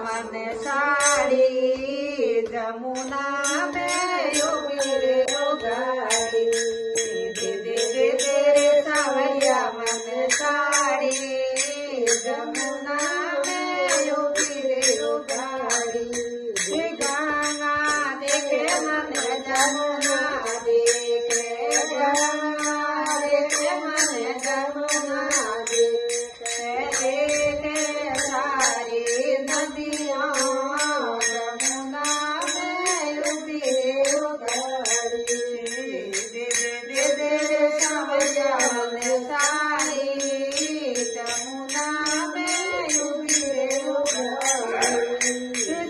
मन साड़ी जमुना में उभी रे गाड़ी दे दे दे दे रे सावरिया मन साड़ी जमुना में उभी रे गाड़ी गंगा देखे मन जमुना देखे गंगा देखे मन जमुना देखे सारी नदियाँ जमुना में उभी रे गाड़ी दे दे दे दे सावरिया मन साड़ी जमुना में उभी रे गाड़ी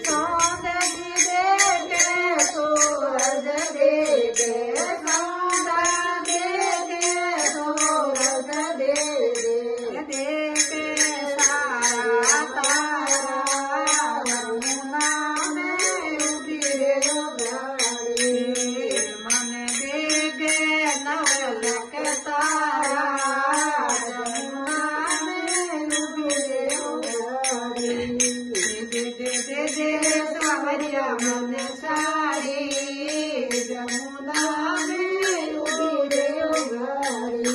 सौंदर्य देखे सूरज देखे सौंदर्य देखे सूरज देखे सारा तारा जमुना में उभी रे गाड़ी मन देखे नवलख तारा जमुना में उभी रे गाड़ी दे दे दे सावरिया मन साड़ी जमुना में उभी रे गाड़ी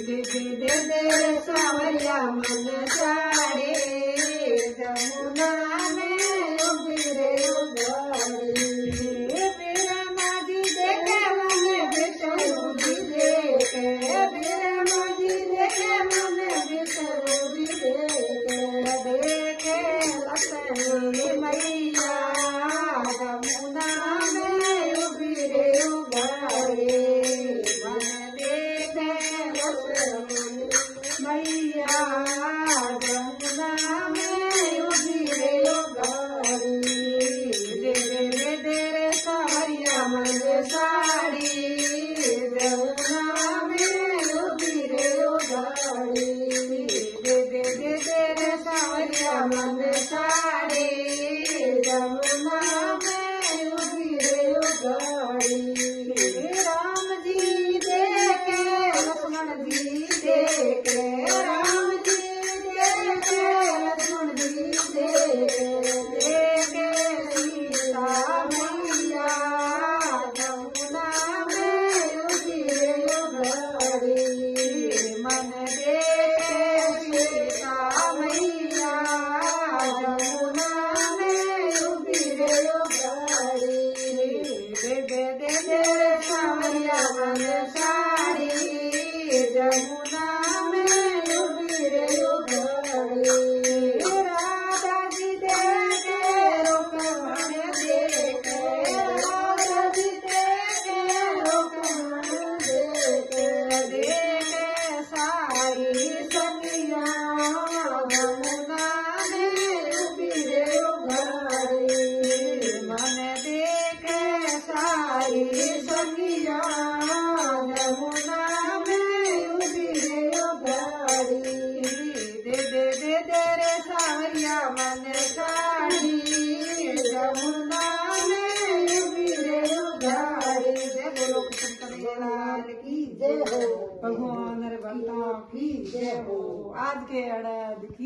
दे दे दे सावरिया मन साड़ी जमुना में उभी रे गाड़ी मेरा माजी देखे मन बिसरूदी देखे मेरा माजी देखे मन बिसरूदी देखे लक्ष्मी मैया जमुना में उभी रे गाड़ी मन देखे लक्ष्मी मैया जमुना में उभी रे गाड़ी दे दे दे रे सावरिया मन साड़ी जमुना में उभी रे गाड़ी दे दे दे रे सावरिया मन साड़ी जमुना में उभी रे गाड़ी राम जी देखे लक्ष्मण जी देखे राम जी देखे लक्ष्मण जी देखे देखे सीता मैया जमुना में उभी रे गाड़ी मन देखे सीता मैया जमुना में उभी रे गाड़ी दे दे दे दे सावरिया मन साड़ी जमुना में उभी रे गाड़ी राधा जी देखे रुक्मण देखे राधा जी देखे रुक्मण देखे देखे सारी सखिया जमुना में उभी रे गाड़ी मन देखे सारी सखिया जमुना में उभी रे गाड़ी दे दे दे रे सावरिया मन साड़ी जमुना में उभी रे गाड़ी जय बोलो कृष्ण कन्हैया की जय हो भगवान रे बंता की जय हो आज के अड़द की